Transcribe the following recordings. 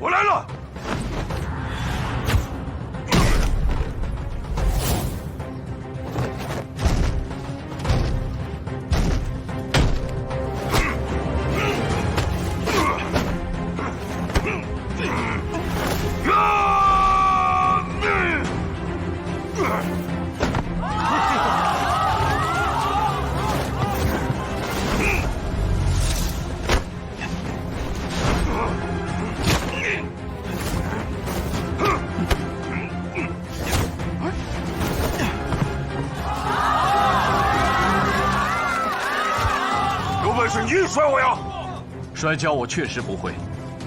我来了。是你摔我呀！摔跤我确实不会，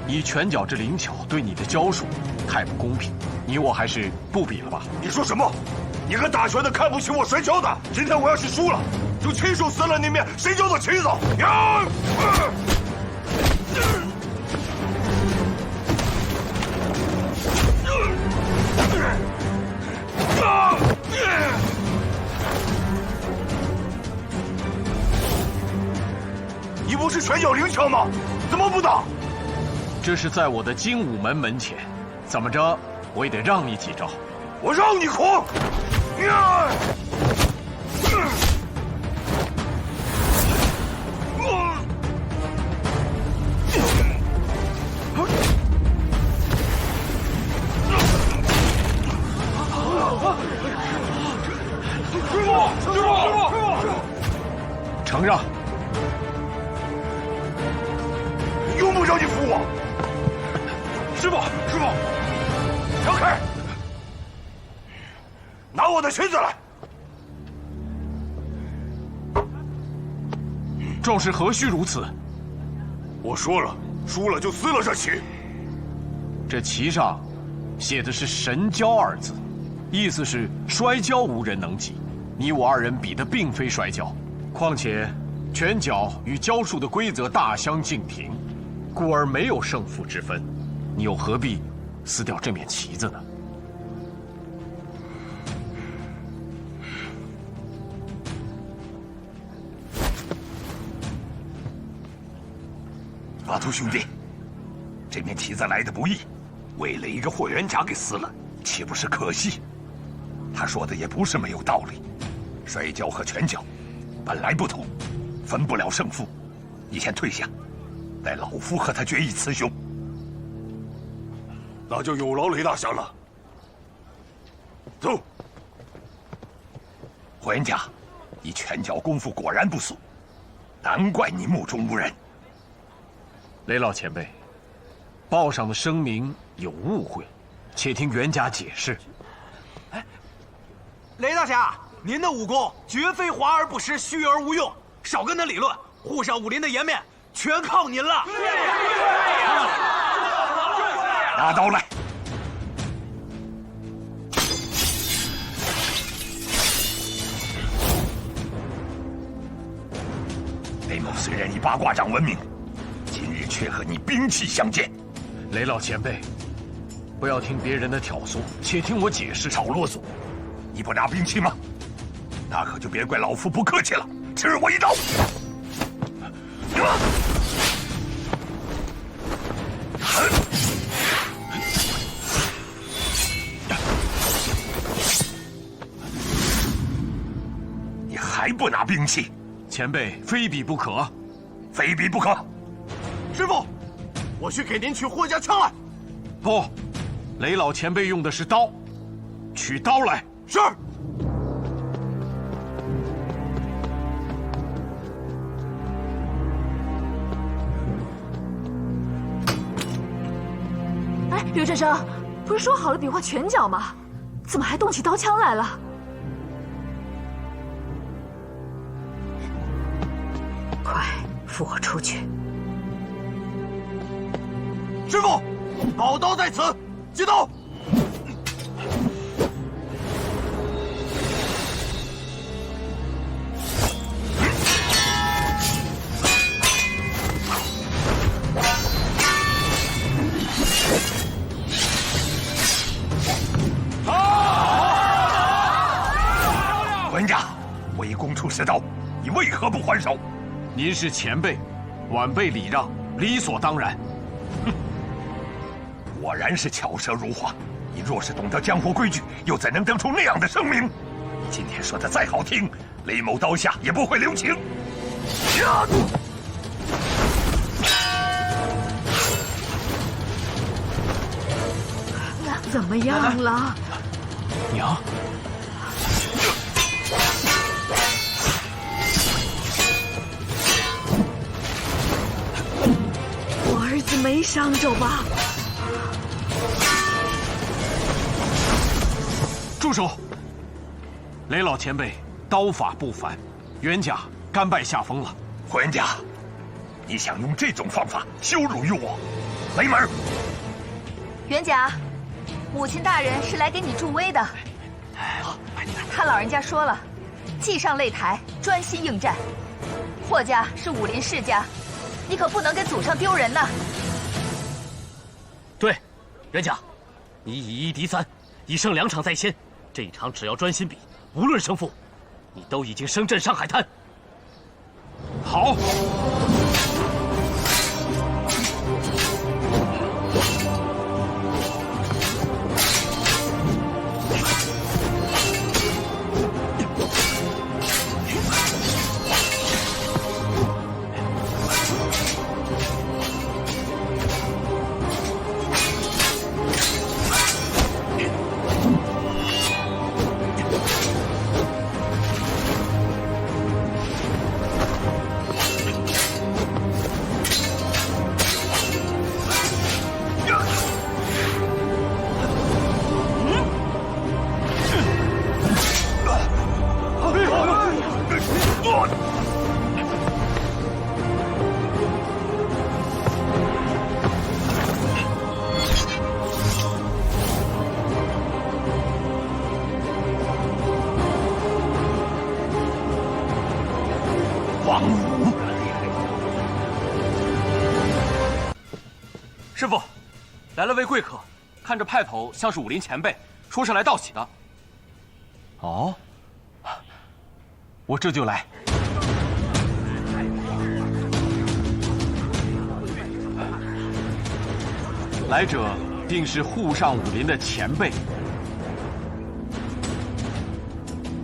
以拳脚之灵巧对你的教术太不公平，你我还是不比了吧。你说什么？你个打拳的看不起我摔跤的！今天我要是输了，就亲手撕了那面谁教的旗子！呀！你不是拳脚灵巧吗？怎么不打？这是在我的精武门门前，怎么着我也得让你几招。我让你狂！承让。用不着你扶我。师傅，师傅，让开！拿我的裙子来！壮士何须如此？我说了，输了就撕了这旗。这旗上写的是“神交”二字，意思是摔跤无人能及。你我二人比的并非摔跤，况且拳脚与教术的规则大相径庭，故而没有胜负之分。你又何必撕掉这面旗子呢？阿图兄弟，这面旗子来的不易，为了一个霍元甲给撕了，岂不是可惜？他说的也不是没有道理，摔跤和拳脚本来不同，分不了胜负。你先退下，待老夫和他决一雌雄。那就有劳雷大侠了。走。霍元甲，你拳脚功夫果然不俗，难怪你目中无人。雷老前辈，报上的声明有误会，且听袁甲解释。哎，雷大侠，您的武功绝非华而不实，虚而无用，少跟他理论，护上武林的颜面全靠您了。拿刀来！雷某虽然以八卦掌闻名，今日却和你兵器相见。雷老前辈，不要听别人的挑唆，且听我解释。少啰嗦！你不拿兵器吗？那可就别怪老夫不客气了，吃我一刀！你还不拿兵器？前辈非比不可，非比不可！师傅，我去给您取霍家枪来。不，雷老前辈用的是刀，取刀来。是。哎，刘振生，不是说好了比划拳脚吗？怎么还动起刀枪来了？快扶我出去！师傅，宝刀在此，接刀！文家，我已攻出10刀，你为何不还手？您是前辈，晚辈礼让，理所当然。哼！果然是巧舌如簧。你若是懂得江湖规矩，又怎能得出那样的声明？今天说的再好听，雷某刀下也不会留情。怎么样了？娘，我儿子没伤着吧？住手！雷老前辈刀法不凡，袁家甘拜下风了。霍元甲，你想用这种方法羞辱于我？雷门，元甲，母亲大人是来给你助威的。他老人家说了，既上擂台，专心应战。霍家是武林世家，你可不能给祖上丢人呐。对，元甲，你以1敌3，已胜2场在先，这一场只要专心比，无论胜负，你都已经升镇上海滩。好。王武，师傅，来了位贵客，看着派头像是武林前辈，说是来道喜的。哦，我这就来。来者定是沪上武林的前辈。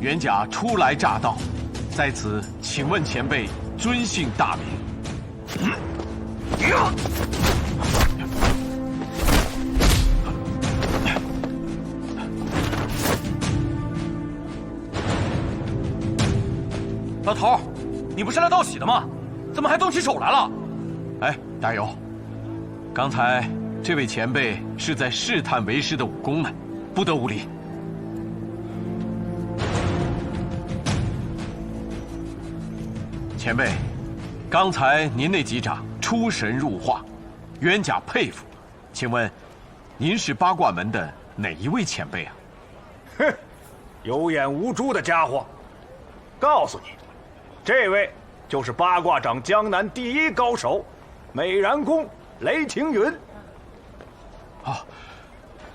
袁甲初来乍到，在此请问前辈尊姓大名？老头儿，你不是来道喜的吗？怎么还动起手来了？哎，大友，刚才这位前辈是在试探为师的武功呢，不得无礼。前辈，刚才您那几掌出神入化，冤甲佩服。请问，您是八卦门的哪一位前辈啊？哼，有眼无珠的家伙！告诉你，这位就是八卦掌江南第一高手，美髯公雷霆云。啊，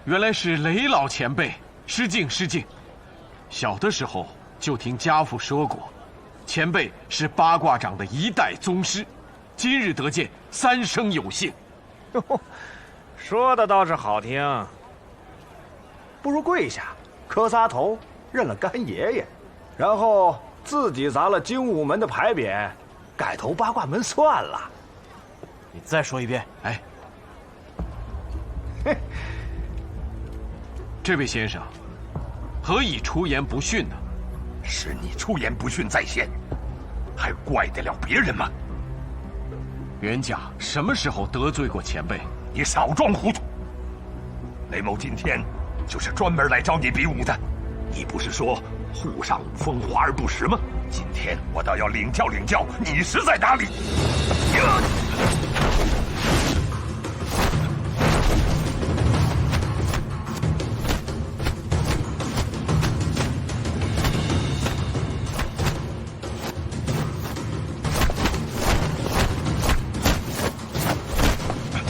原来是雷老前辈，失敬失敬。小的时候就听家父说过，前辈是八卦掌的一代宗师，今日得见，三生有幸。哟，说的倒是好听。不如跪下，磕仨头，认了干爷爷，然后自己砸了精武门的牌匾，改投八卦门算了。你再说一遍。哎，这位先生，何以出言不逊呢？是你出言不逊在先，还怪得了别人吗？袁甲什么时候得罪过前辈？你少装糊涂！雷某今天就是专门来找你比武的。你不是说沪上武风华而不实吗？今天我倒要领教领教你实在哪里！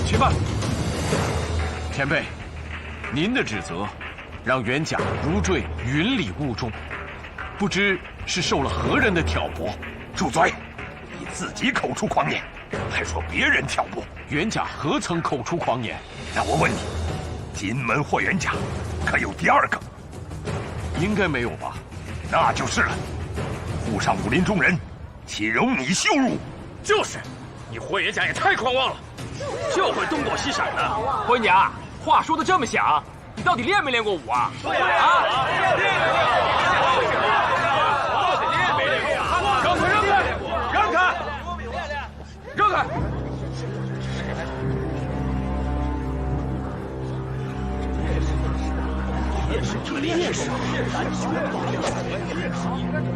且慢，前辈，您的指责让袁甲如坠云里雾中，不知是受了何人的挑拨。住嘴！你自己口出狂言，还说别人挑拨，袁家何曾口出狂言？那我问你，金门霍元甲可有第二个？应该没有吧？那就是了。沪上武林中人，岂容你羞辱？就是，你霍元甲也太狂妄了，就会东躲西闪的。霍元甲，话说的这么响，你到底练没练过武啊？对呀，让开，让开，让开！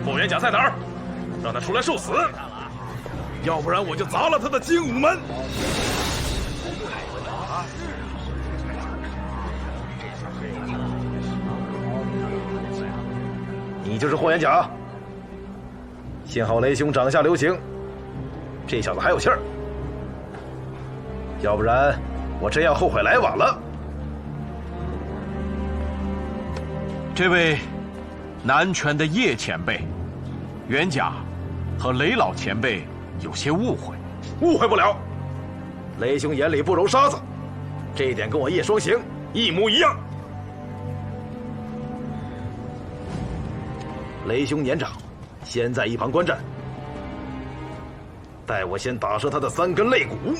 霍元甲在哪儿？让他出来受死，要不然我就砸了他的精武门！你就是霍元甲？幸好雷兄掌下留情，这小子还有气儿，要不然我真要后悔来晚了。这位南拳的叶前辈，袁甲和雷老前辈有些误会。误会不了，雷兄眼里不揉沙子，这一点跟我叶双行一模一样。雷兄年长，先在一旁观战，待我先打折他的3根肋骨。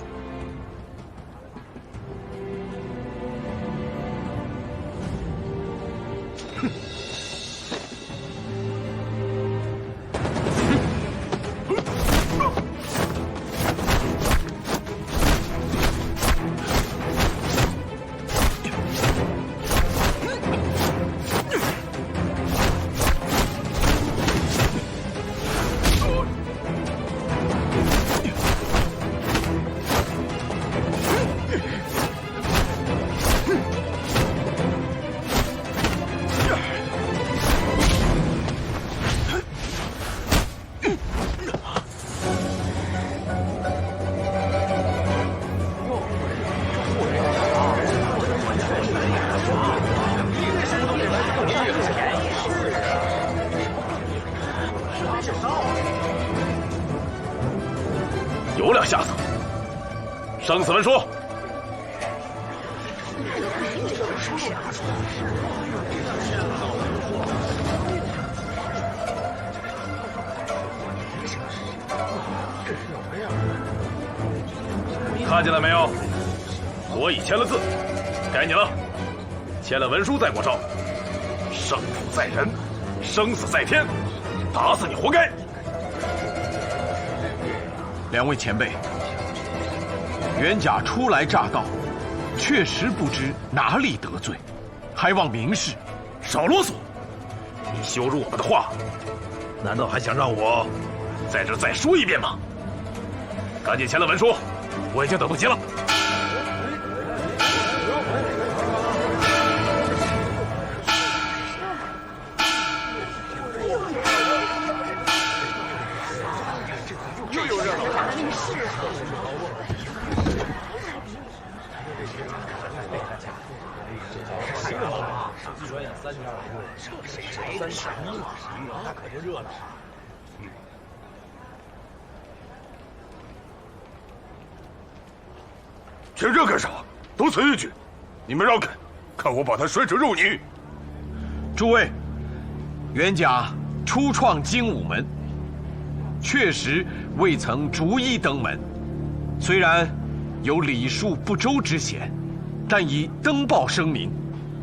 有两下子，生死文书。看见了没有？我已签了字，该你了。签了文书再过招，胜负在人，生死在天，打死你活该。两位前辈，袁甲初来乍到，确实不知哪里得罪，还望明示。少啰嗦！你羞辱我们的话，难道还想让我在这再说一遍吗？赶紧签了文书，我已经等不及了。请这干啥？多此一举！你们让开，看我把他摔成肉泥！诸位，袁甲初创精武门，确实未曾逐一登门，虽然有礼数不周之嫌，但以登报声明，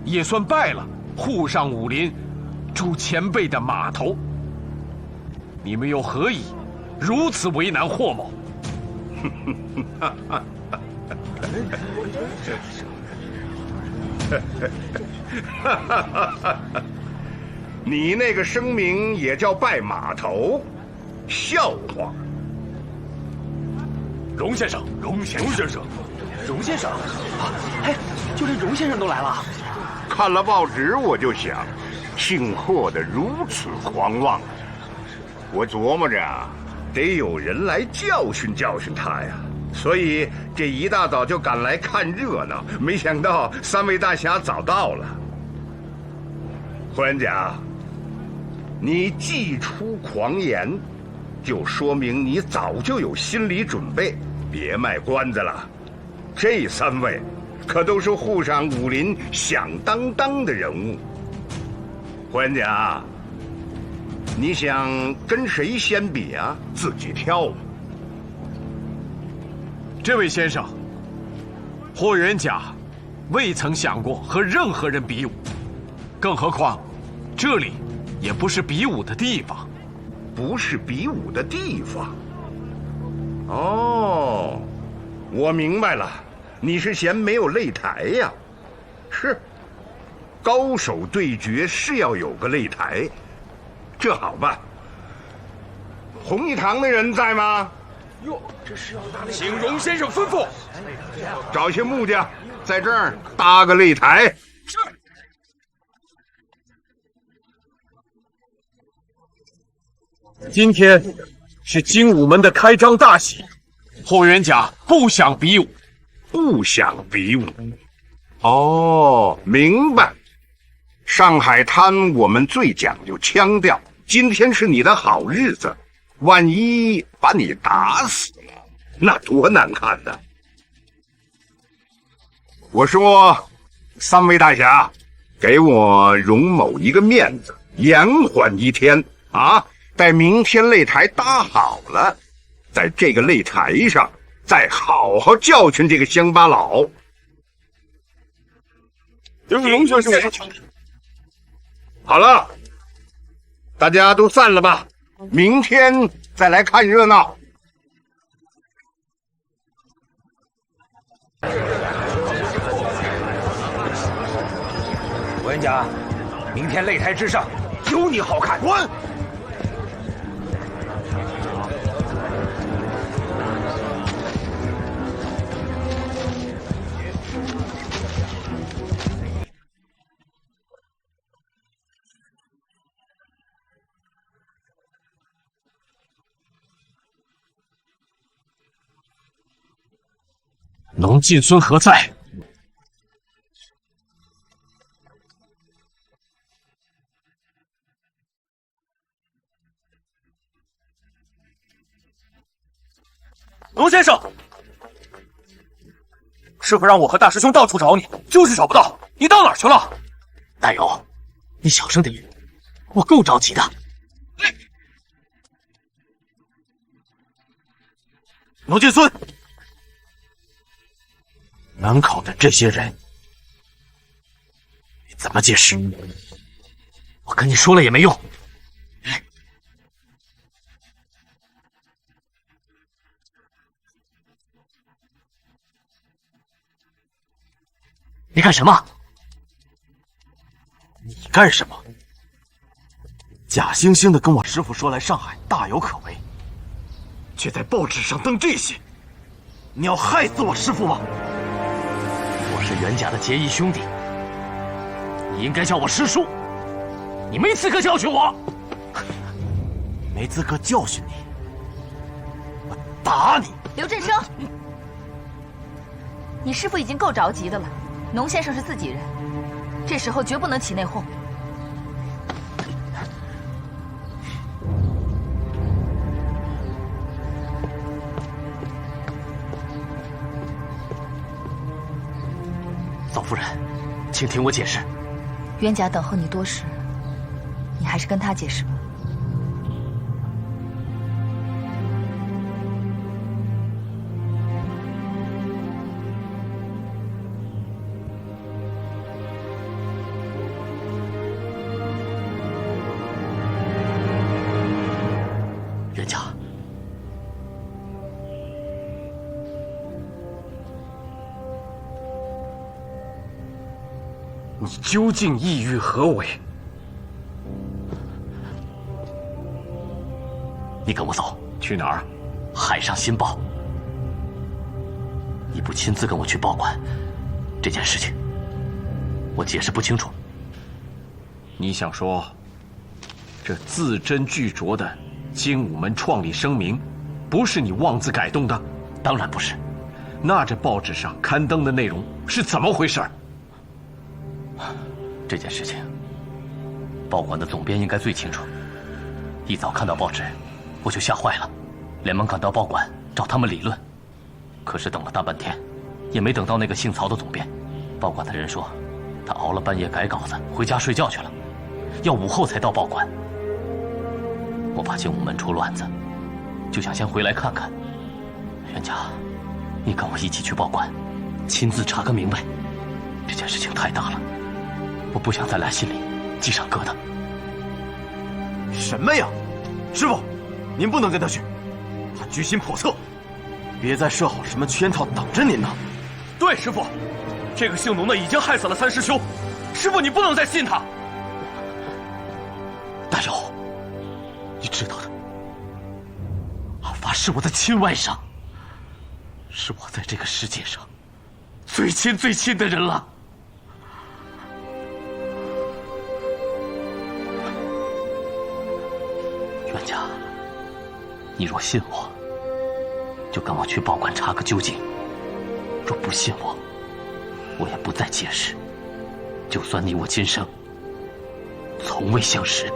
也算拜了沪上武林诸前辈的码头。你们又何以如此为难霍某？你那个声明也叫拜码头，笑话！荣先生，荣先生，荣先生，哎，就连荣先生都来了。看了报纸我就想，姓霍的如此狂妄，我琢磨着得有人来教训教训他呀。所以这一大早就赶来看热闹，没想到3位大侠早到了。霍元甲，你既出狂言，就说明你早就有心理准备，别卖关子了。这3位可都是沪上武林响当当的人物。霍元甲，你想跟谁先比啊？自己挑吧。这位先生，霍元甲未曾想过和任何人比武，更何况这里也不是比武的地方。不是比武的地方。哦，我明白了，你是嫌没有擂台呀？是，高手对决是要有个擂台，这好办。红玉堂的人在吗？哟，这是要打擂台，请荣先生吩咐。找些木匠在这儿搭个擂台。是。今天是精武门的开张大喜，霍元甲不想比武。不想比武。哦，明白。上海滩我们最讲究腔调，今天是你的好日子，万一把你打死了，那多难看呢。我说，3位大侠，给我荣某一个面子，延缓1天啊！待明天擂台搭好了，在这个擂台上再好好教训这个乡巴佬。就是龙先生。好了，大家都散了吧，明天再来看热闹。霍元甲，明天擂台之上有你好看。滚！龙进孙何在？龙先生，师傅让我和大师兄到处找你，就是找不到。你到哪儿去了？大友，你小声点，我够着急的。龙进孙，门口的这些人，你怎么解释？我跟你说了也没用。你干什么？你干什么？假惺惺的跟我师傅说来上海大有可为，却在报纸上登这些，你要害死我师傅吗？我是袁家的结义兄弟，你应该叫我师叔，你没资格教训我，没资格教训你，我打你！刘振生，你师傅已经够着急的了。农先生是自己人，这时候绝不能起内讧。嫂夫人，请听我解释。袁甲等候你多时，你还是跟他解释吧。袁甲，你究竟意欲何为？你跟我走。去哪儿？海上新报。你不亲自跟我去报馆，这件事情我解释不清楚。你想说，这字斟句酌的精武门创立声明，不是你妄自改动的？当然不是。那这报纸上刊登的内容是怎么回事？这件事情，报馆的总编应该最清楚。一早看到报纸，我就吓坏了，连忙赶到报馆找他们理论。可是等了大半天，也没等到那个姓曹的总编。报馆的人说，他熬了半夜改稿子，回家睡觉去了，要午后才到报馆。我怕精武门出乱子，就想先回来看看。袁家，你跟我一起去报馆，亲自查个明白。这件事情太大了，我不想在俩心里记上疙瘩。什么呀，师傅，您不能跟他去，他居心叵测，别再设好什么圈套等着您呢。对，师傅，这个姓农的已经害死了3师兄，师傅你不能再信他。大友，你知道的，阿发是我的亲外甥，是我在这个世界上最亲的人了。袁家，你若信我，就跟我去报馆查个究竟；若不信我，我也不再解释。就算你我今生从未相识。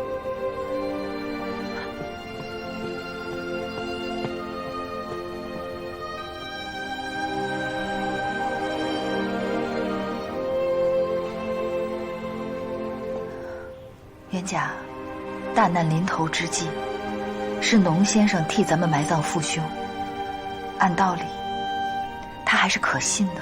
袁家，大难临头之际，是农先生替咱们埋葬父兄，按道理，他还是可信的。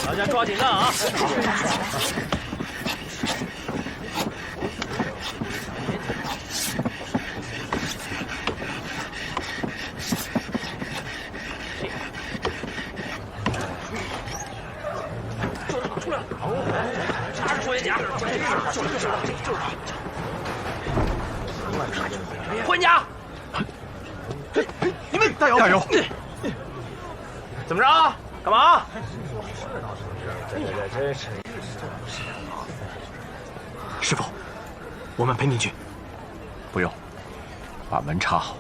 大家抓紧干啊！回家！你们加油！加油！怎么着？干嘛？师傅，我们陪您去。不用，把门插好，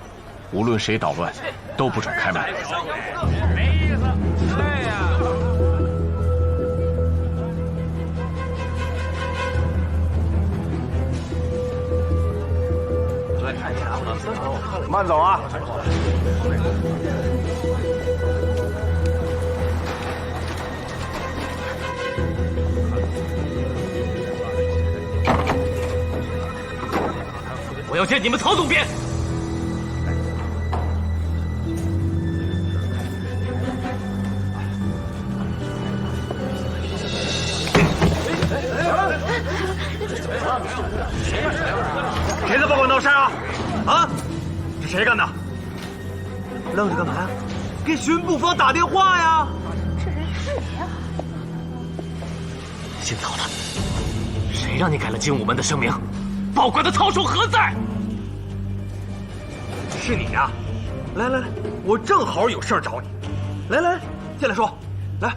无论谁捣乱，都不准开门。没意思。对呀。慢走啊！我要见你们曹总编。谁在报馆闹事啊？啊？是谁干的？愣着干嘛呀？给巡捕房打电话呀！这人是谁呀？姓曹的，谁让你改了精武门的声明？报馆的曹叔何在？是你呀！来来来，我正好有事儿找你。来来，进来说。来，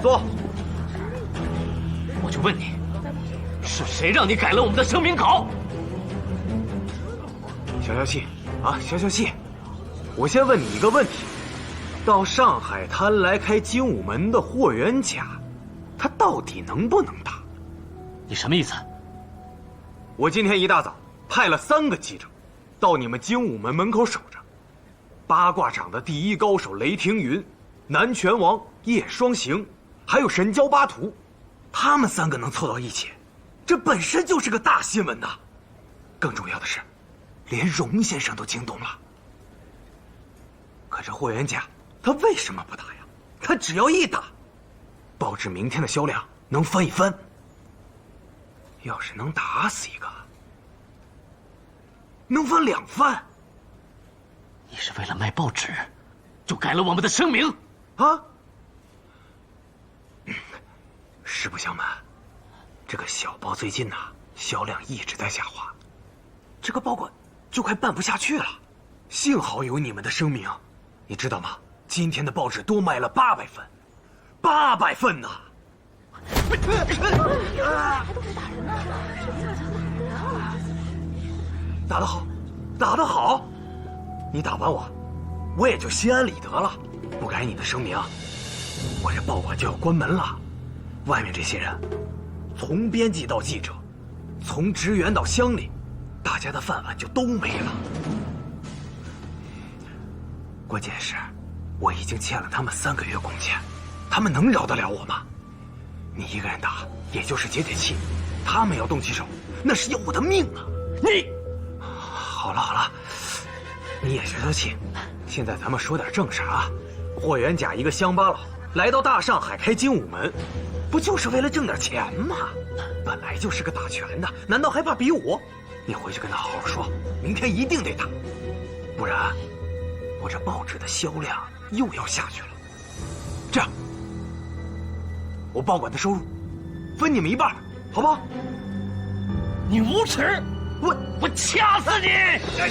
坐。我就问你，是谁让你改了我们的声明稿？消消气啊，消消气。我先问你一个问题：到上海滩来开精武门的霍元甲，他到底能不能打？你什么意思？我今天一大早派了3个记者，到你们精武门门口守着。八卦掌的第1高手雷霆云、南拳王叶双行，还有神蛟巴图，他们3个能凑到一起，这本身就是个大新闻呐。更重要的是，连荣先生都惊动了。可这霍元甲，他为什么不打呀？他只要一打，报纸明天的销量能翻一番。要是能打死一个，能翻2番。你是为了卖报纸，就改了我们的声明啊？实不相瞒，这个小报最近销量一直在下滑，这个报馆就快办不下去了。幸好有你们的声明，你知道吗？今天的报纸多卖了800份，800份呢！打得好，打得好！你打完我，我也就心安理得了。不改你的声明，我这报馆就要关门了。外面这些人，从编辑到记者，从职员到乡里，大家的饭碗就都没了。关键是，我已经欠了他们3个月工钱，他们能饶得了我吗？你一个人打，也就是解解气，他们要动起手，那是要我的命啊！你，好了好了，你也消消气。现在咱们说点正事啊。霍元甲一个乡巴佬来到大上海开精武门，不就是为了挣点钱吗？本来就是个打拳的，难道还怕比武？你回去跟他好好说，明天一定得打，不然我这报纸的销量又要下去了。这样，我报馆的收入分你们一半，好不好？你无耻！我掐死你！景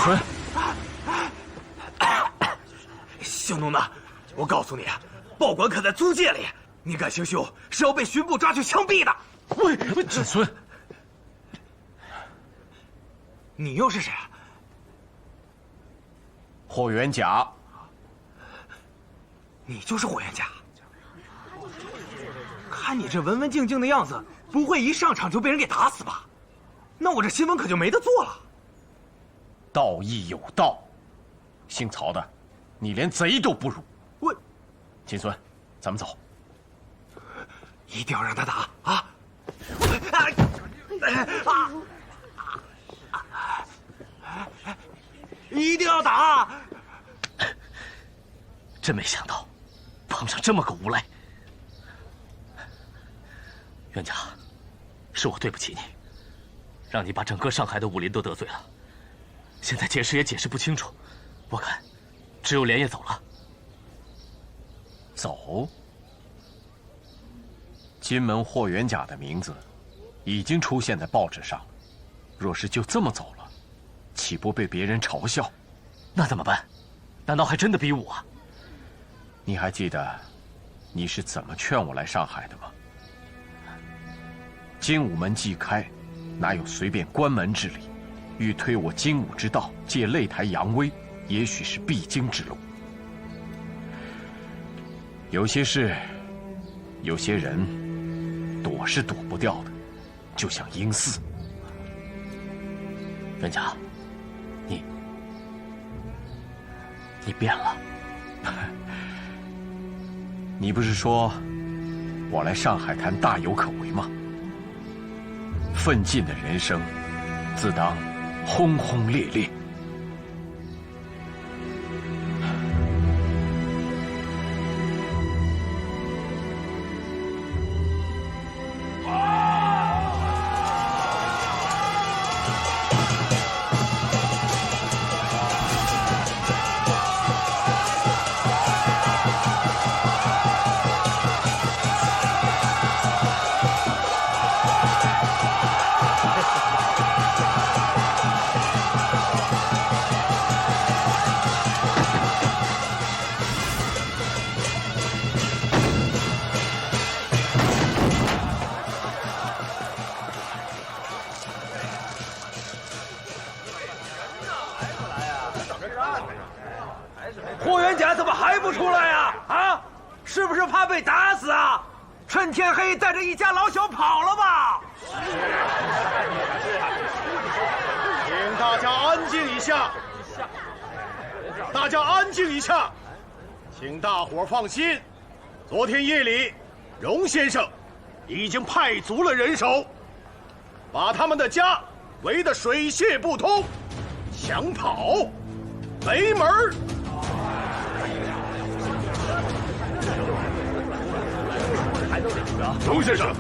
孙，小农子，我告诉你，报馆可在租界里，你敢行凶，是要被巡捕抓去枪毙的。喂，景孙，你又是谁啊？霍元甲。你就是霍元甲？看你这文文静静的样子，不会一上场就被人给打死吧？那我这新闻可就没得做了。道义有道，姓曹的，你连贼都不如。我，金孙，咱们走。一定要让他打啊！一定要打！真没想到，碰上这么个无赖。元甲，是我对不起你，让你把整个上海的武林都得罪了。现在解释也解释不清楚，我看只有连夜走了。走？金门霍元甲的名字已经出现在报纸上，若是就这么走了，岂不被别人嘲笑？那怎么办？难道还真的逼我啊？你还记得你是怎么劝我来上海的吗？精武门既开，哪有随便关门之理？欲推我精武之道，借擂台扬威，也许是必经之路。有些事，有些人，躲是躲不掉的，就像阴司。元甲，你变了。你不是说我来上海滩大有可为吗？奋进的人生，自当轰轰烈烈。霍元甲怎么还不出来呀？啊，是不是怕被打死啊？趁天黑带着一家老小跑了吧？请大家安静一下，大家安静一下，请大伙放心。昨天夜里，荣先生已经派足了人手，把他们的家围得水泄不通，想跑没门儿。荣先生，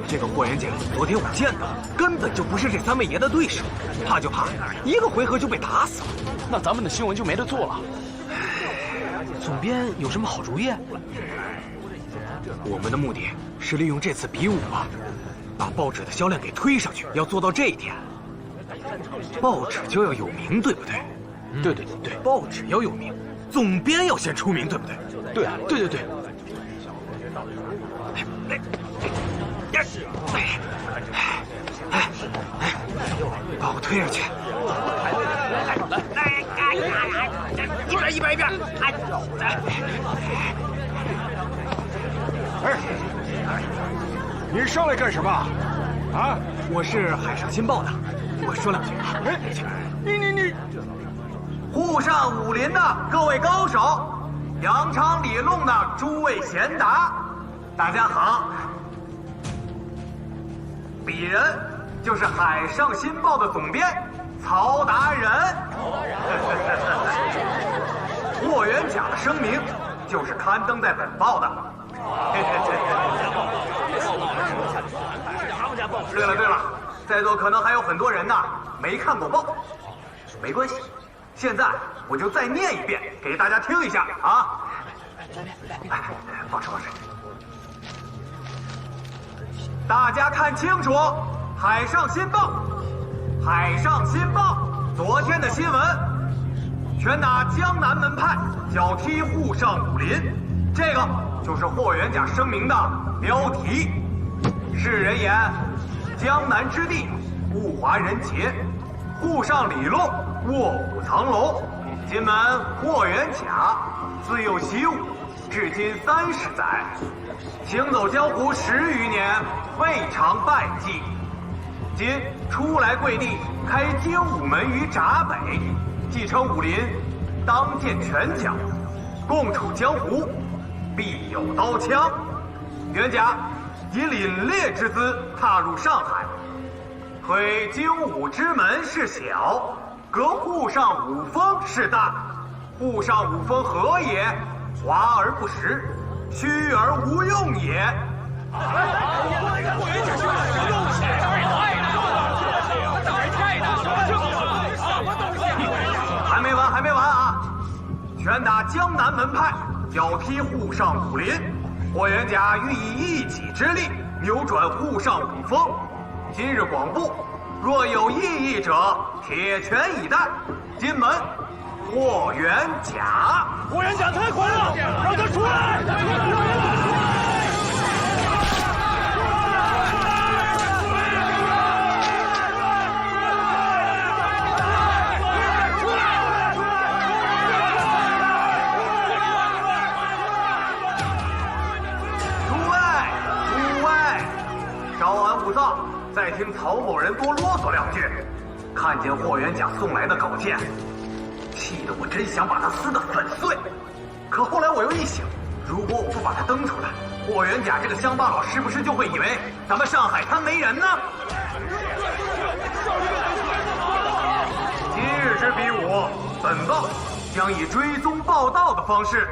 这个霍元甲，昨天我见到，根本就不是这3位爷的对手，怕就怕一个回合就被打死了。那咱们的新闻就没得做了。总编有什么好主意？我们的目的是利用这次比武啊，把报纸的销量给推上去。要做到这一点，报纸就要有名，对不对？对，报纸要有名，总编要先出名，对不对？对啊，对。推上去。来，一边！你上来干什么？啊！我是海上新报的，我说两句啊。你，沪上武林的各位高手，扬昌里弄的诸位贤达，大家好。鄙人就是海上新报的总编曹达人。霍元甲的声明就是刊登在本报的。对了，在座可能还有很多人呢没看过报，没关系，现在我就再念一遍给大家听一下啊！报纸，大家看清楚，海上新报昨天的新闻，拳打江南门派，脚踢沪上武林，这个就是霍元甲声明的标题。世人言，江南之地，物华人杰，沪上里弄，卧虎藏龙。今门霍元甲，自幼习武，至今30载，行走江湖10余年，未尝败绩。今初来贵地，开精武门于闸北，继承武林，当见拳脚，共处江湖，必有刀枪。元甲以凛冽之姿踏入上海，推精武之门是小，革沪上武风是大。沪上武风何也？华而不实，虚而无用也。还没完啊！拳打江南门派，脚踢沪上武林。霍元甲欲以一己之力扭转沪上武风。今日广布，若有异议者，铁拳以待。今门霍元甲。霍元甲太狂了，让他出来！再听曹某人多啰嗦两句，看见霍元甲送来的稿件，气得我真想把他撕得粉碎。可后来我又一想，如果我不把他登出来，霍元甲这个乡巴佬是不是就会以为咱们上海滩没人呢？今日之比武，本报将以追踪报道的方式，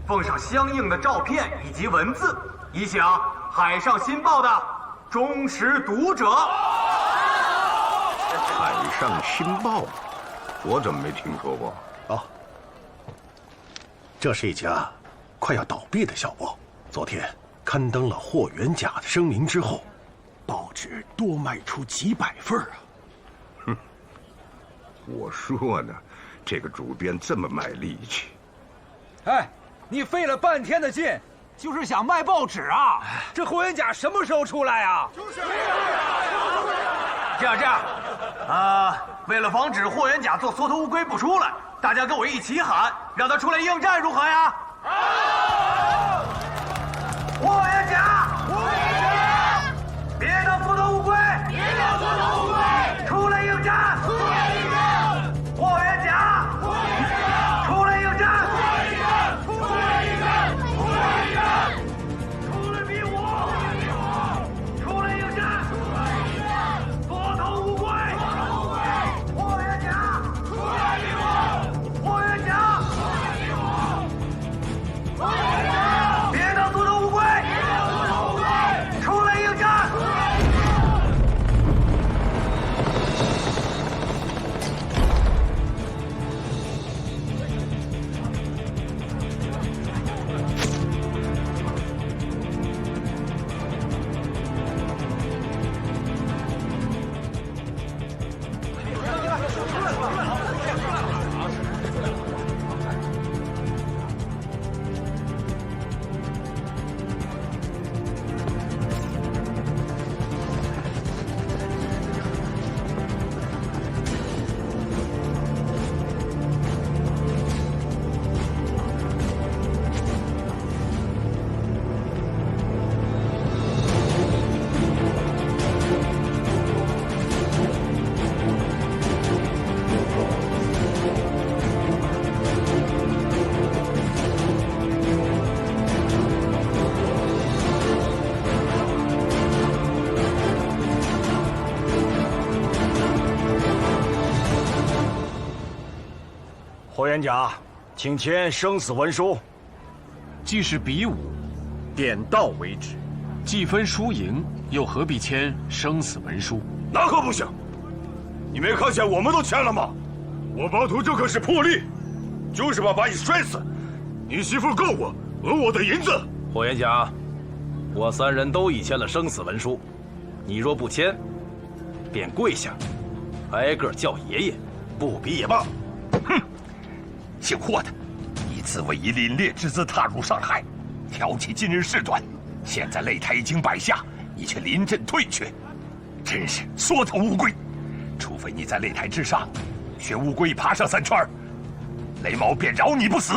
奉上相应的照片以及文字，以响海上新报的忠实读者。海上新报，我怎么没听说过？哦，这是一家快要倒闭的小报。昨天刊登了霍元甲的声明之后，报纸多卖出几百份啊！哼，我说呢，这个主编这么卖力气。哎，你费了半天的劲。就是想卖报纸啊！这霍元甲什么时候出来啊？就是这样，为了防止霍元甲做缩头乌龟不出来，大家跟我一起喊，让他出来应战，如何呀？霍元甲，别当缩头乌龟，出来应战！霍元甲，出来应战！霍元甲，请签生死文书。既是比武，点到为止，既分输赢，又何必签生死文书？那可不行！你没看见我们都签了吗？我巴图这可是破例，就是把你摔死。你媳妇告我讹我的银子。霍元甲，我3人都已签了生死文书，你若不签，便跪下，挨个叫爷爷，不比也罢。哼，姓霍的，你自谓以凛冽之姿踏入上海，挑起今日事端，现在擂台已经摆下，你却临阵退却，真是缩头乌龟。除非你在擂台之上学乌龟爬上3圈，雷某便饶你不死。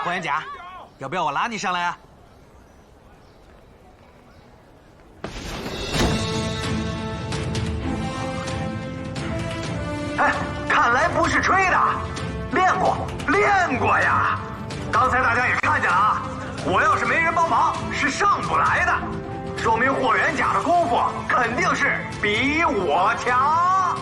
霍元甲，要不要我拉你上来啊？哎，看来不是吹的，练过呀！刚才大家也看见了啊，我要是没人帮忙，是上不来的，说明霍元甲的功夫肯定是比我强。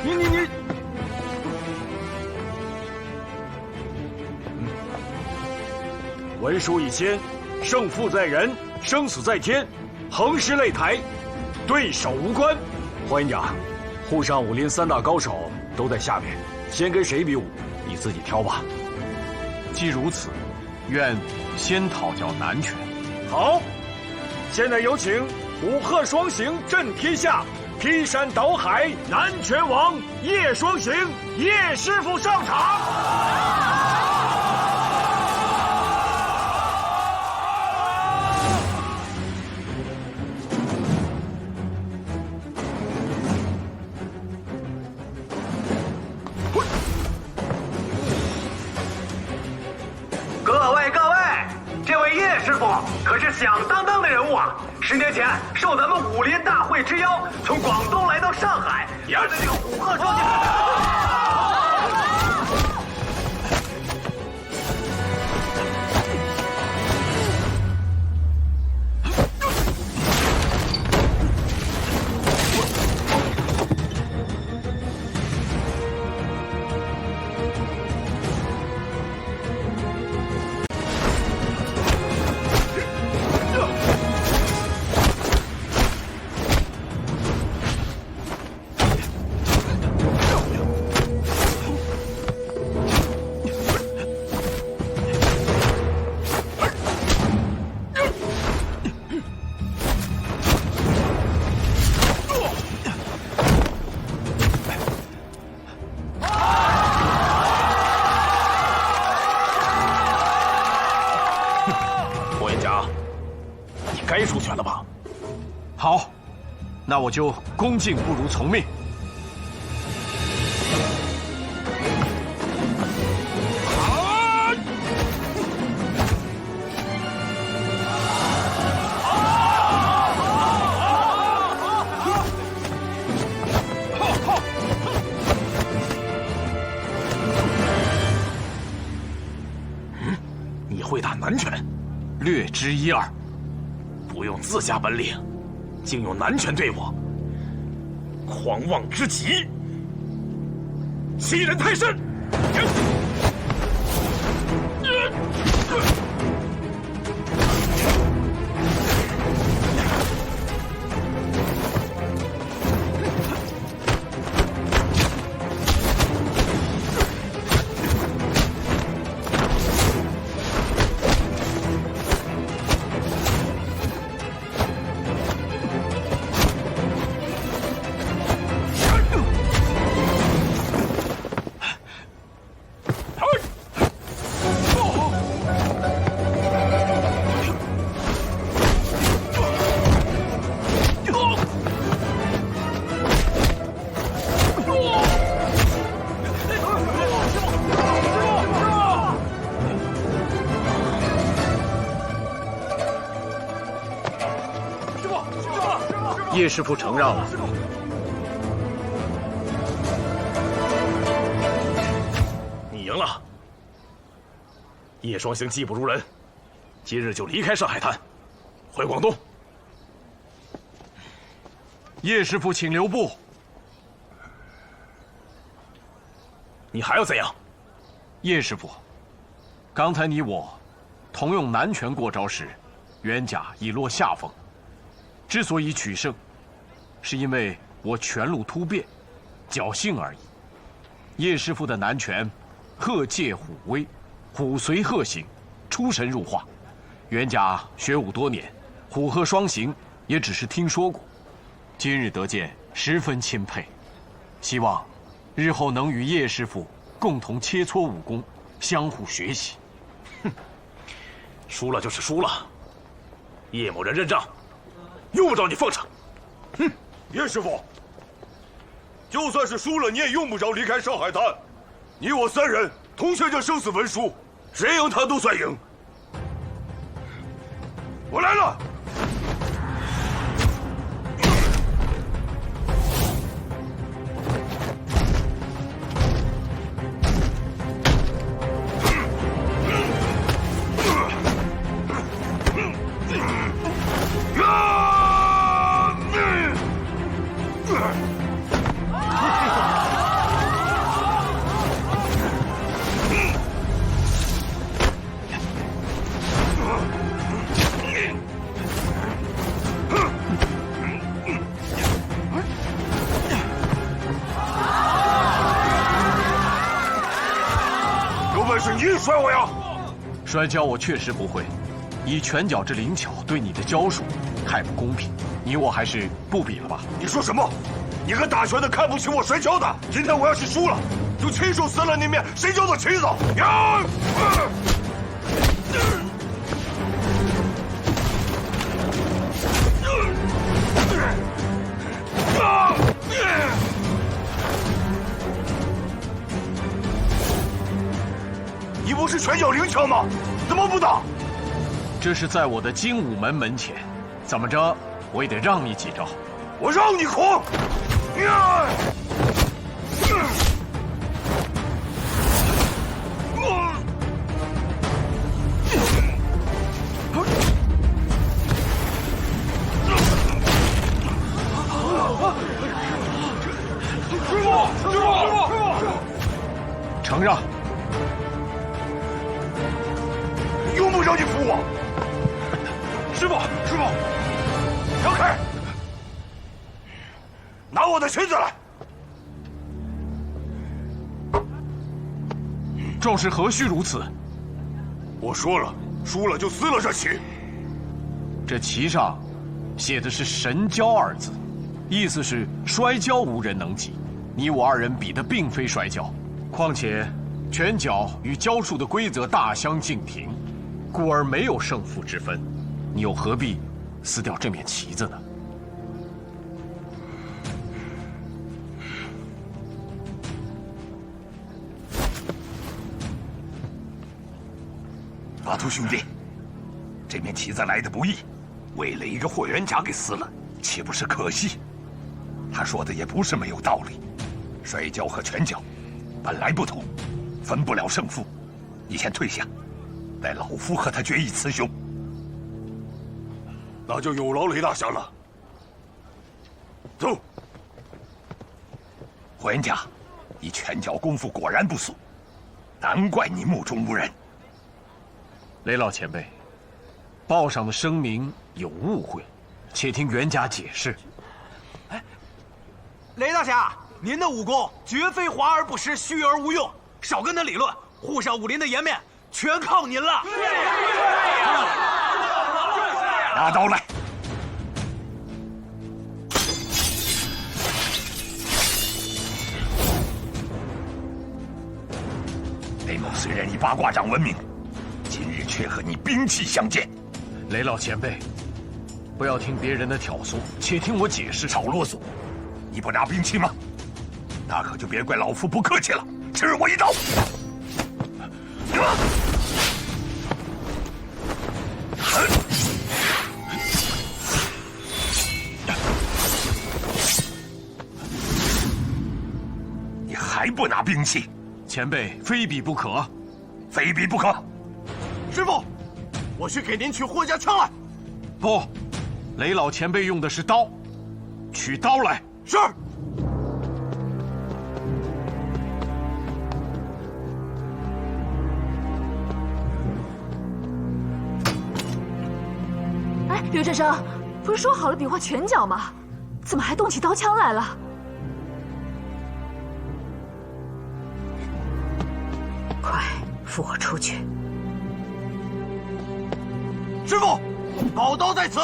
你！文书已签，胜负在人，生死在天，横尸擂台，对手无关。霍元甲，沪上武林3大高手都在下面，先跟谁比武，你自己挑吧。既如此，愿先讨教南拳。好，现在有请五鹤双形震天下，劈山倒海南拳王叶双形叶师傅上场。各位，这位叶师傅可是响当当的人物啊！10年前受咱们武林大会之邀，从广东来到上海，压着这个虎鹤双形。该出拳了吧？好，那我就恭敬不如从命。你会打南拳？略知一二。不用自家本领，竟用南拳对我，狂妄之极，欺人太甚！叶师傅承让了。你赢了。叶双行技不如人，今日就离开上海滩，回广东。叶师傅，请留步。你还要怎样？叶师傅，刚才你我同用南拳过招时，袁甲已落下风。之所以取胜，是因为我拳路突变，侥幸而已。叶师傅的南拳，鹤借虎威，虎随鹤行，出神入化。袁甲学武多年，虎鹤双形也只是听说过，今日得见，十分钦佩。希望日后能与叶师傅共同切磋武功，相互学习。哼，输了就是输了。叶某人认账，用不着你奉承。哼，叶师傅，就算是输了，你也用不着离开上海滩。你我三人同写着生死文书，谁赢他都算赢。我来了。是你摔我呀！摔跤我确实不会，以拳脚之灵巧对你的招数，太不公平。你我还是不比了吧？你说什么？你个打拳的看不起我摔跤的！今天我要是输了，就亲手撕了那面谁家的旗子！呀！你不是拳脚灵巧吗？怎么不打？这是在我的精武门门前，怎么着我也得让你几招。我让你狂！承让。用不着你扶我。师傅，让开！拿我的裙子来！壮士何须如此？我说了，输了就撕了这旗。这旗上写的是“神交”二字，意思是摔跤无人能及。你我二人比的并非摔跤，况且拳脚与跤术的规则大相径庭，故而没有胜负之分。你又何必撕掉这面旗子呢？阿图兄弟，这面旗子来的不易，为了一个霍元甲给撕了，岂不是可惜？他说的也不是没有道理，摔跤和拳脚本来不同，分不了胜负。你先退下，待老夫和他决一雌雄。那就有劳雷大侠了。走。霍元甲，你拳脚功夫果然不俗，难怪你目中无人。雷老前辈，报上的声明有误会，且听袁甲解释。哎，雷大侠，您的武功绝非华而不实，虚而无用，少跟他理论，沪上武林的颜面全靠您了。拿刀来！雷某虽然以八卦掌闻名，今日却和你兵器相见。雷老前辈，不要听别人的挑唆，且听我解释。少啰嗦！你不拿兵器吗？那可就别怪老夫不客气了，吃我一刀！不拿兵器？前辈非彼不可，非彼不可。师傅，我去给您取霍家枪来。不，雷老前辈用的是刀，取刀来。是。哎，刘振生，不是说好了比划拳脚吗？怎么还动起刀枪来了？快扶我出去！师傅，宝刀在此，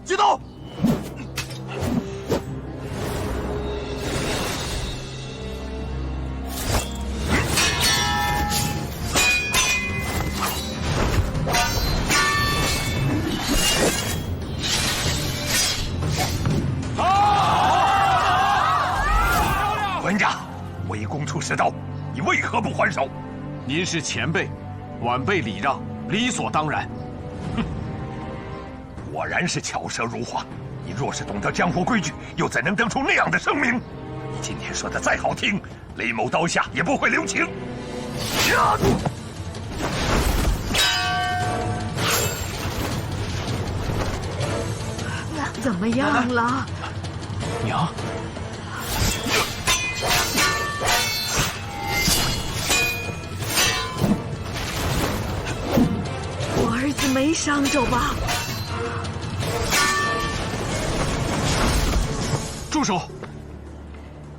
接刀！文家，围攻出世道，你为何不还手？您是前辈，晚辈礼让，理所当然。哼，果然是巧舌如花。你若是懂得江湖规矩，又怎能得出那样的声明？你今天说的再好听，雷某刀下也不会留情。怎么样了？娘。我儿子没伤着吧？住手！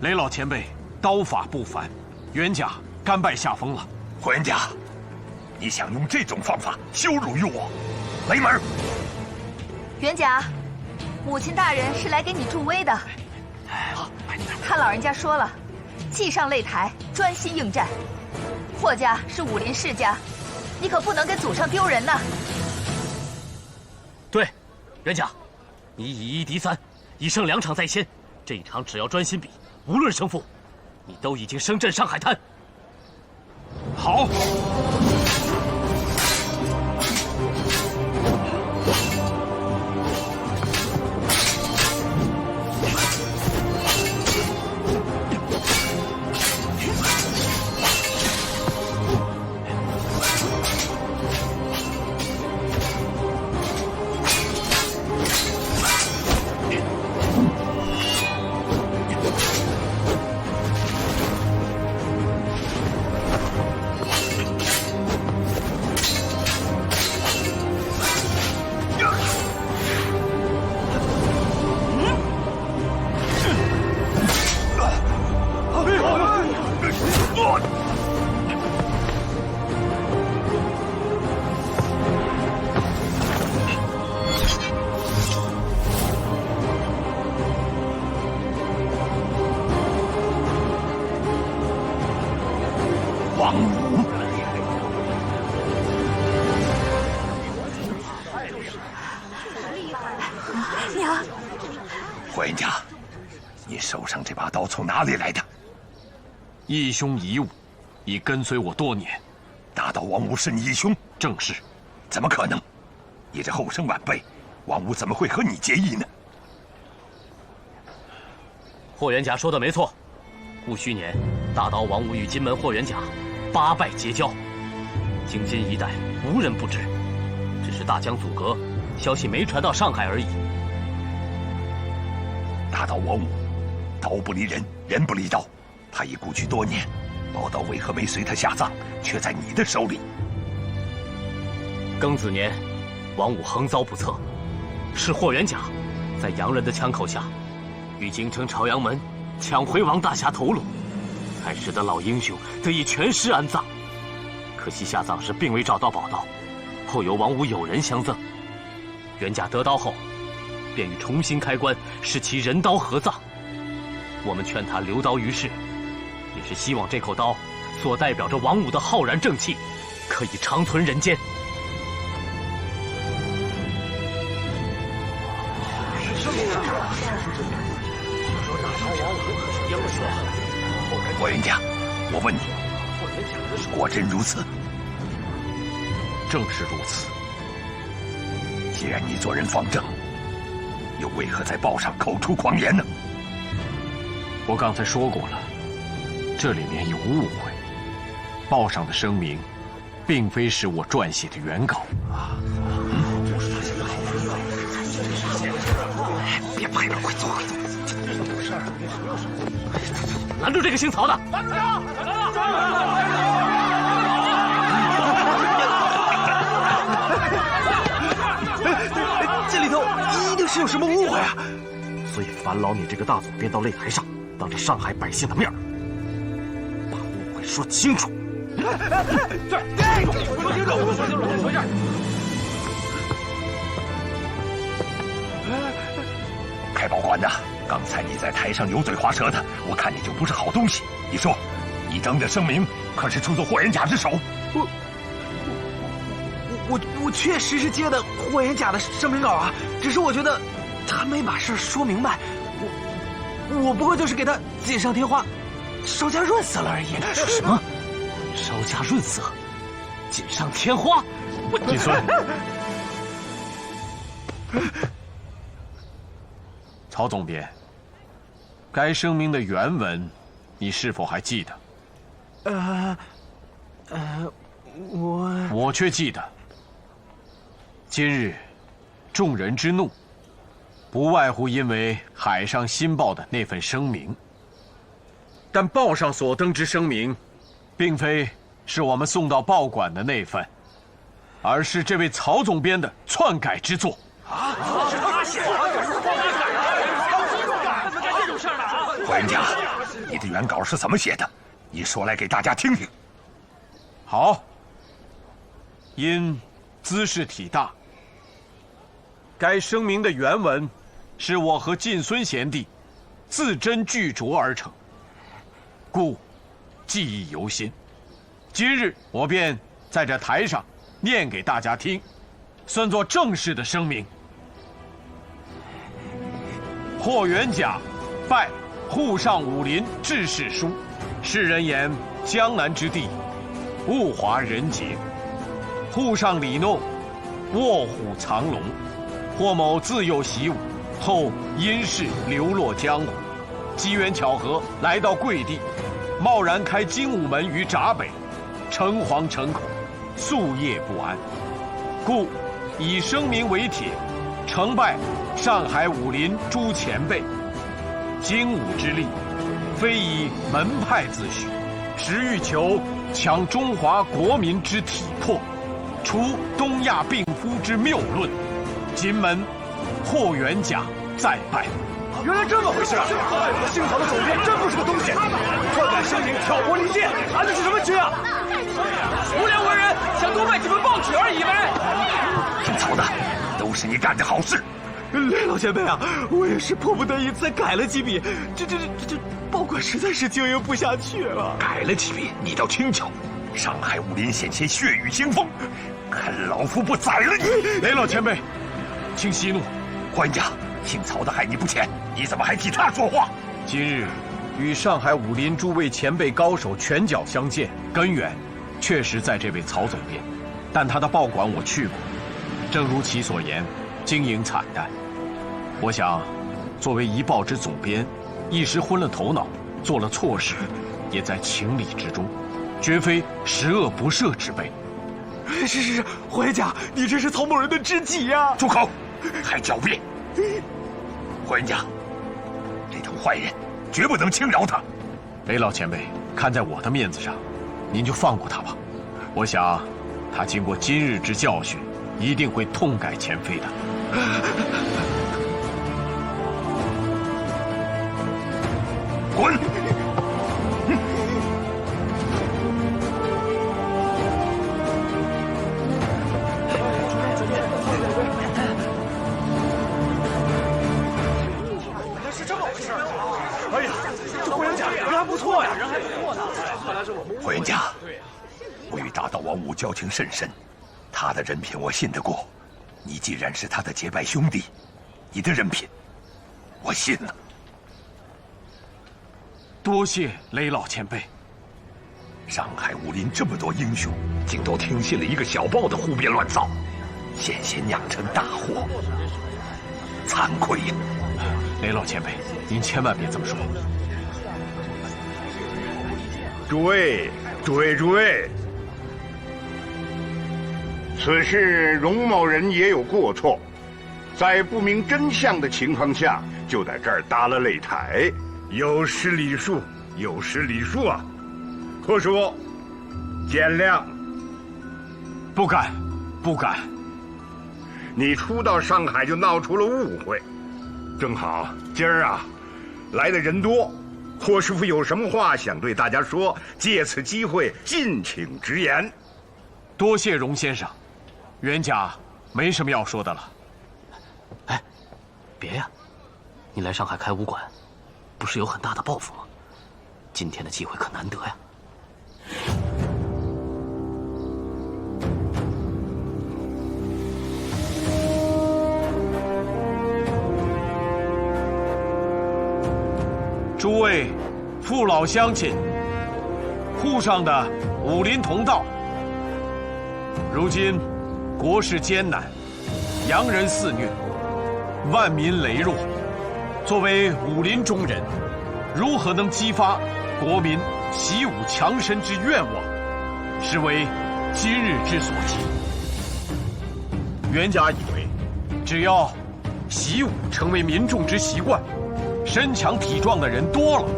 雷老前辈刀法不凡，袁家甘拜下风了。霍元甲，你想用这种方法羞辱于我？雷门！袁甲，母亲大人是来给你助威的。他老人家说了，既上擂台，专心应战。霍家是武林世家，你可不能给祖上丢人呐。对，袁甲，你以1敌3，已胜2场在先，这一场只要专心比，无论胜负，你都已经升镇上海滩。好。王武，娘，霍元甲，你手上这把刀从哪里来的？义兄遗物，已跟随我多年。大刀王武是你义兄？正是。怎么可能？你这后生晚辈，王武怎么会和你结义呢？霍元甲说的没错，戊戌年，大刀王武与金门霍元甲8拜结交，京津一带无人不知，只是大江阻隔，消息没传到上海而已。大刀王武，刀不离人，人不离刀，他已故去多年，宝刀为何没随他下葬，却在你的手里？庚子年，王武横遭不测，是霍元甲在洋人的枪口下，与京城朝阳门抢回王大侠头颅，才使得老英雄得以全尸安葬。可惜下葬时并未找到宝刀，后由王武友人相赠。元甲得刀后，便欲重新开棺，使其人刀合葬。我们劝他留刀于世，也是希望这口刀所代表着王武的浩然正气，可以长存人间。霍元甲，我问你，果真如此？正是如此。既然你做人方正，又为何在报上口出狂言呢？我刚才说过了，这里面有误会。报上的声明，并非是我撰写的原稿。别拍了，快走快走！拦住这个姓曹的！拦住他！这里头一定是有什么误会啊！所以烦劳你这个大总编到擂台上，当着上海百姓的面，把误会说清楚。开保管的，刚才你在台上油嘴滑舌的，我看你就不是好东西。你说，你登的声明可是出自霍元甲之手？我确实是接的霍元甲的声明稿啊，只是我觉得他没把事说明白，我不过就是给他锦上添花，稍加润色了而已。说什么？稍加润色，锦上添花？锦孙，曹总编，该声明的原文，你是否还记得？我却记得。今日，众人之怒，不外乎因为海上新报的那份声明。但报上所登之声明，并非是我们送到报馆的那份，而是这位曹总编的篡改之作。是他写的！霍元甲，你的原稿是怎么写的？你说来给大家听听。好。因兹事体大，该声明的原文是我和晋孙贤弟字斟句酌而成，故记忆犹新。今日我便在这台上念给大家听，算作正式的声明。霍元甲拜沪上武林志士书，世人言江南之地，物华人杰。沪上里弄，卧虎藏龙。霍某自幼习武，后因事流落江湖，机缘巧合来到贵地，贸然开精武门于闸北，诚惶诚恐，夙夜不安，故以声明为帖，呈拜上海武林诸前辈。精武之力，非以门派自诩，实欲求强中华国民之体魄，除东亚病夫之谬论。今门霍元甲再拜。原来这么回事啊！姓曹的总编真不是个东西，篡改声明，挑拨离间，安的是什么局啊？无良文人想多卖几份报纸而已呗。姓曹的，都是你干的好事。雷老前辈啊，我也是迫不得已才改了几笔，这报馆实在是经营不下去了。改了几笔，你倒轻巧。上海武林险些血雨腥风，看老夫不宰了你！雷老前辈，请息怒。霍元甲，姓曹的害你不浅，你怎么还替他说话？今日与上海武林诸位前辈高手拳脚相见，根源确实在这位曹总编，但他的报馆我去过，正如其所言，经营惨淡。我想，作为一报之总编，一时昏了头脑，做了错事，也在情理之中，绝非十恶不赦之辈。是，霍元甲，你这是曹某人的知己呀！住口，还狡辩！霍元甲，这头坏人绝不能轻饶他。雷老前辈，看在我的面子上，您就放过他吧。我想，他经过今日之教训，一定会痛改前非的。滚！是这么回事啊！哎呀，这霍元甲人还不错呀，人还不错呢。霍元甲，我与大道王五交情甚深，他的人品我信得过。你既然是他的结拜兄弟，你的人品我信了。多谢雷老前辈。上海武林这么多英雄，竟都听信了一个小报的胡编乱造，险些酿成大祸，惭愧呀！雷老前辈，您千万别这么说。诸位，此事荣某人也有过错，在不明真相的情况下，就在这儿搭了擂台，有失礼数啊！霍叔，见谅。不敢。你初到上海就闹出了误会，正好今儿啊，来的人多，霍师傅有什么话想对大家说，借此机会尽请直言。多谢荣先生，袁家没什么要说的了。哎，别呀，你来上海开武馆，不是有很大的抱负吗？今天的机会可难得呀。诸位父老乡亲，沪上的武林同道，如今国事艰难，洋人肆虐，万民羸弱，作为武林中人，如何能激发国民习武强身之愿望，实为今日之所急。袁家以为，只要习武成为民众之习惯，身强体壮的人多了，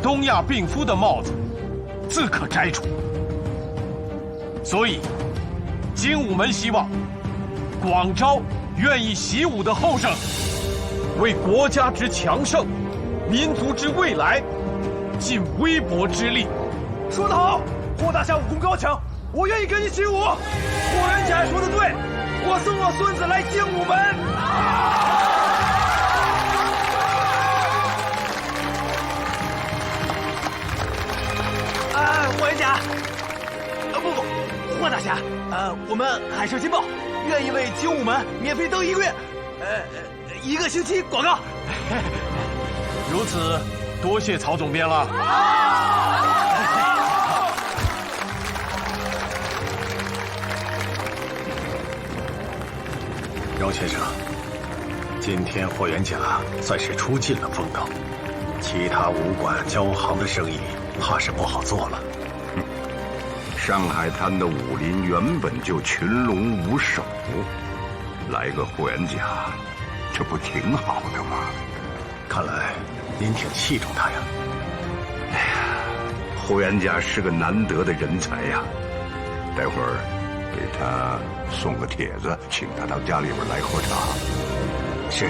东亚病夫的帽子自可摘除。所以，精武门希望广招愿意习武的后生，为国家之强盛、民族之未来尽微薄之力。说得好，霍大侠武功高强，我愿意跟你习武。霍元甲说的对，我送我孙子来精武门。霍元甲，不，霍大侠，我们海社金报愿意为精武门免费登1个月，1个星期广告。如此，多谢曹总编了。荣先生，今天霍元甲算是出尽了风头，其他武馆交行的生意怕是不好做了。上海滩的武林原本就群龙无首，来个霍元甲，这不挺好的吗？看来您挺器重他呀。哎呀，霍元甲是个难得的人才呀，待会儿给他送个帖子，请他到家里边来喝茶。是。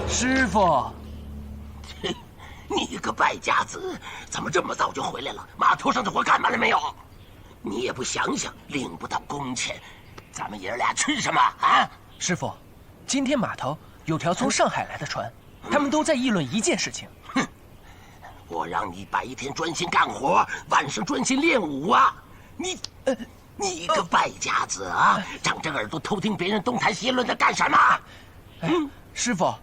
师傅，你个败家子，怎么这么早就回来了？码头上的活干完了没有？你也不想想，领不到工钱，咱们爷儿俩吃什么啊？师傅，今天码头有条从上海来的船，他们都在议论一件事情。哼，我让你白天专心干活，晚上专心练武啊！你一个败家子啊，长着耳朵偷听别人东谈西论的干什么？师傅，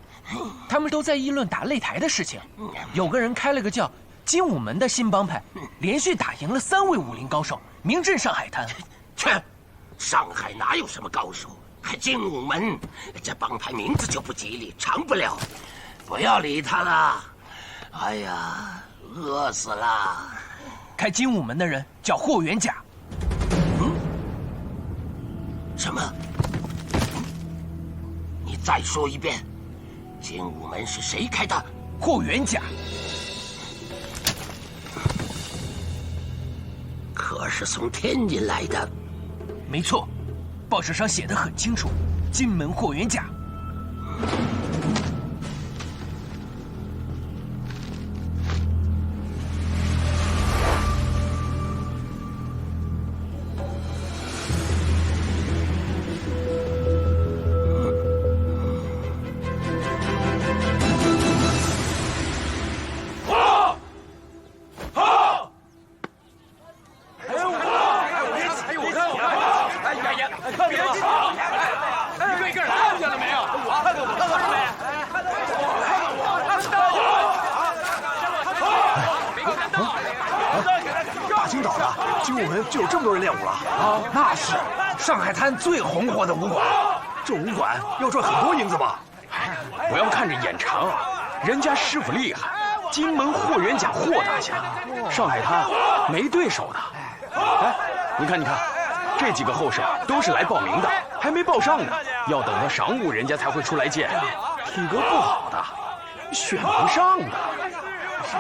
他们都在议论打擂台的事情。有个人开了个叫精武门的新帮派，连续打赢了3位武林高手，名震上海滩。切，上海哪有什么高手？还精武门，这帮派名字就不吉利，长不了。不要理他了。哎呀，饿死了！开精武门的人叫霍元甲。什么？你再说一遍，精武门是谁开的？霍元甲。可是从天津来的。没错，报纸上写得很清楚，金门霍元甲。大清早的，精武门就有这么多人练武了啊！那是上海滩最红火的武馆，这武馆要赚很多银子吧？不要看着眼馋啊，人家师傅厉害，金门霍元甲霍大侠，上海滩没对手的。哎，你看，这几个后生都是来报名的，还没报上呢，要等到晌午人家才会出来见。体格不好的，选不上的。是。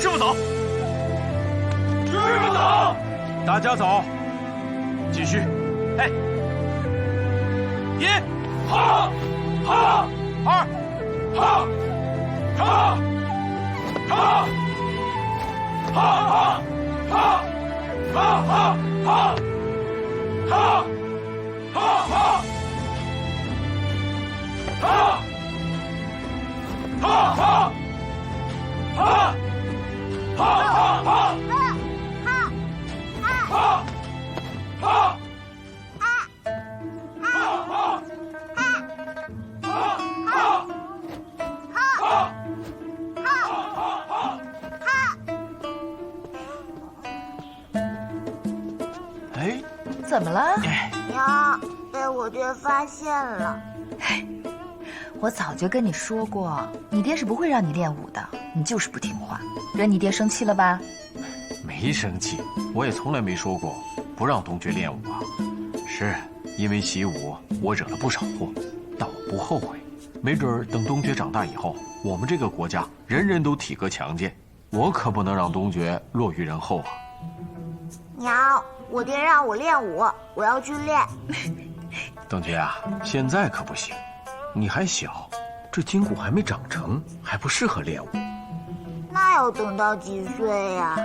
师傅走，师傅走，大家走，继续。哎，1，好，2，好。哎，怎么了？娘，被我爹发现了。我早就跟你说过，你爹是不会让你练武的，你就是不听话，惹你爹生气了吧？没生气，我也从来没说过不让东爵练武啊。是因为习武，我惹了不少祸，但我不后悔。没准等东爵长大以后，我们这个国家人人都体格强健，我可不能让东爵落于人后啊。娘，我爹让我练武，我要去练。东爵啊，现在可不行，你还小，这筋骨还没长成，还不适合练武。那要等到几岁呀？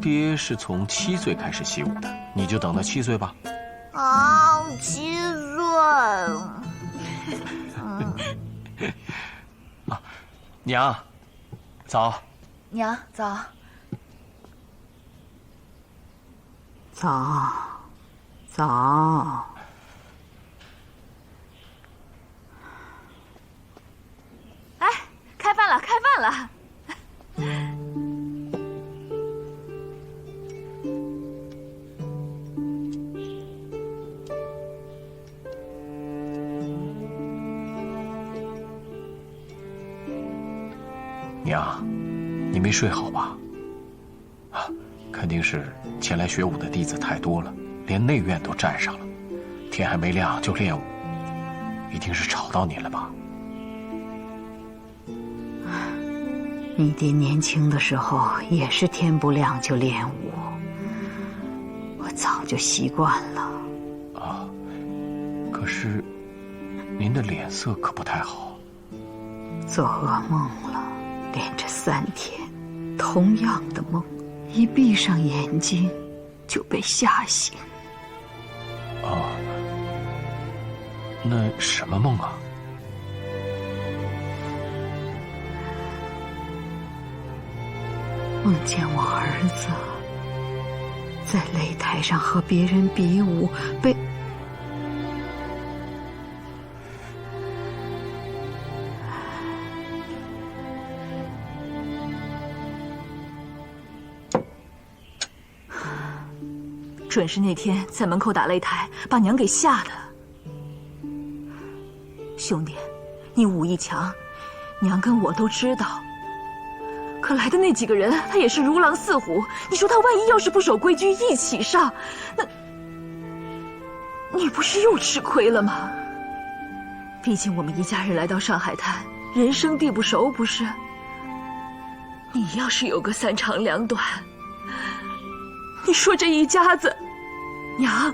爹是从7岁开始习武的，你就等到7岁吧。啊，7岁。娘，早。娘，早。早。哎，开饭了，开饭了！娘，你没睡好吧？啊，肯定是前来学武的弟子太多了，连内院都占上了，天还没亮就练武，一定是吵到你了吧？你爹年轻的时候也是天不亮就练武，我早就就习惯了。啊，可是您的脸色可不太好。做噩梦了，连着3天，同样的梦，一闭上眼睛就被吓醒。啊，那什么梦啊？梦见我儿子在擂台上和别人比武，被准是那天在门口打擂台，把娘给吓的。兄弟，你武艺强，娘跟我都知道。可来的那几个人，他也是如狼似虎。你说他万一要是不守规矩一起上，那你不是又吃亏了吗？毕竟我们一家人来到上海滩，人生地不熟，不是？你要是有个3长2短，你说这一家子，娘，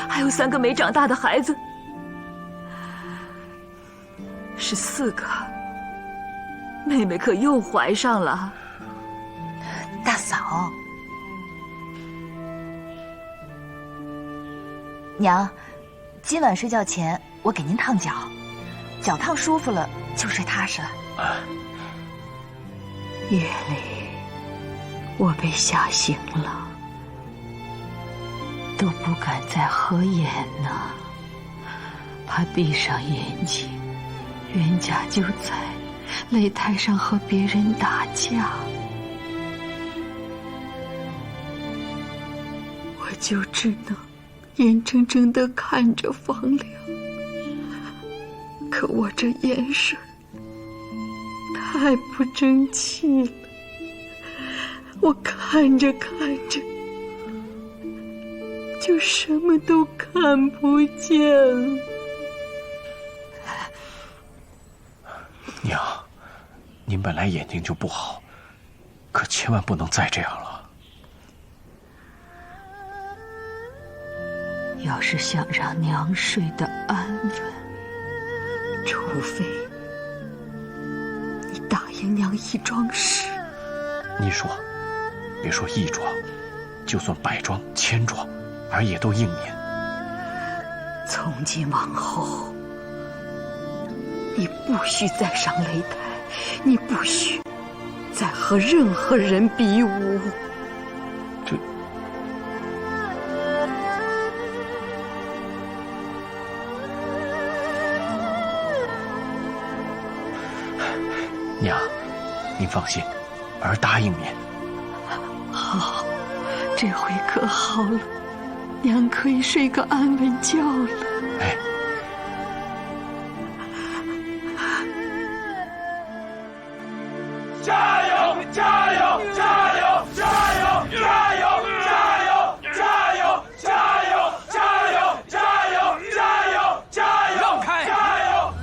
还有3个没长大的孩子，14个，妹妹可又怀上了。大嫂，娘，今晚睡觉前我给您烫脚，脚烫舒服了就睡踏实了。夜里我被吓醒了，都不敢再合眼呢，怕闭上眼睛，冤家就在擂台上和别人打架。我就只能眼睁睁地看着房梁，可我这眼神太不争气了，我看着看着就什么都看不见了。娘，您本来眼睛就不好，可千万不能再这样了。要是想让娘睡得安稳，除非你答应娘一桩事。你说，别说1桩，就算100桩、1000桩，儿也都应您。从今往后，你不许再上擂台，你不许再和任何人比武。这……娘，您放心，儿答应您。好，这回可好了，娘可以睡个安稳觉了。哎。加油！加油！加油！加油！加油！加油！加油！加油！加油！加油！加油！加油！让开！加油！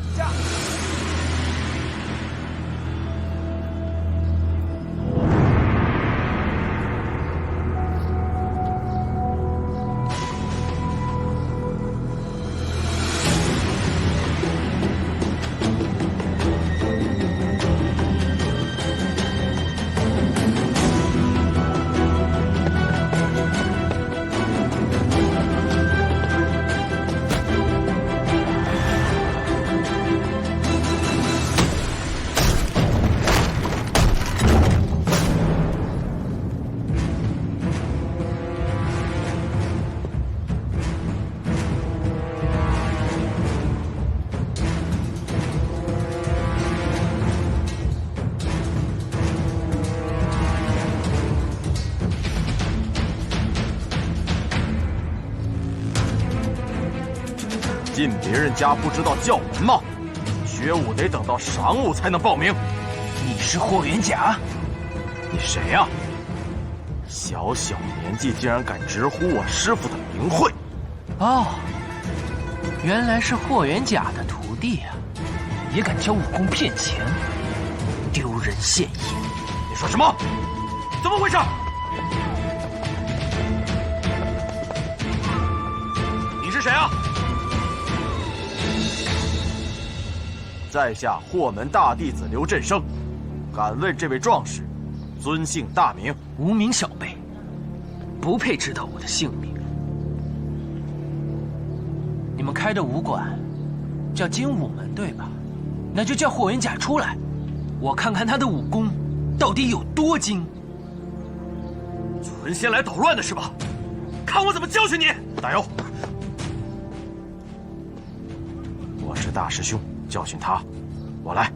进别人家不知道叫门吗？学武得等到晌午才能报名。你是霍元甲？你谁呀？小小年纪竟然敢直呼我师父的名讳！哦，原来是霍元甲的徒弟啊，也敢教武功骗钱，丢人现眼！你说什么？怎么回事？谁啊？在下霍门大弟子刘振生，敢问这位壮士，尊姓大名？无名小辈，不配知道我的姓名。你们开的武馆叫精武门，对吧？那就叫霍元甲出来，我看看他的武功到底有多精。存心来捣乱的是吧？看我怎么教训你！大妖，我是大师兄，教训他，我来。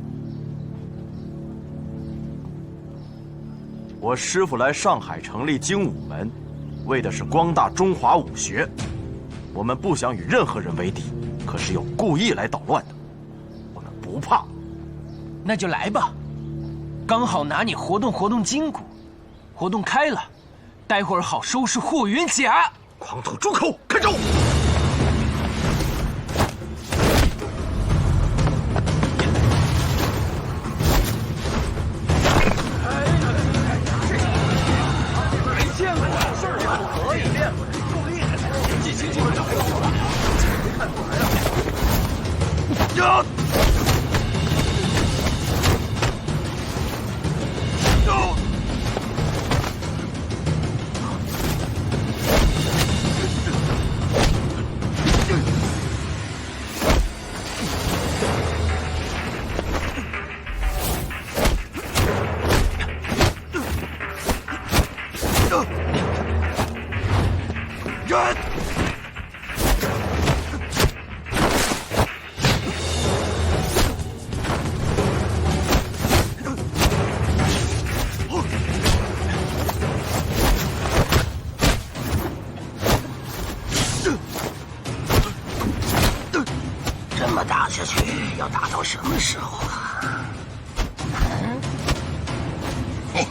我师父来上海成立精武门，为的是光大中华武学。我们不想与任何人为敌，可是有故意来捣乱的，我们不怕。那就来吧，刚好拿你活动活动筋骨，活动开了，待会儿好收拾霍元甲。狂吐猪口，看招！没见过事儿啊，可以练过，够厉害的，年纪轻轻就会做了，没看出来啊！呀！这么打下去，要打到什么时候啊？嘿。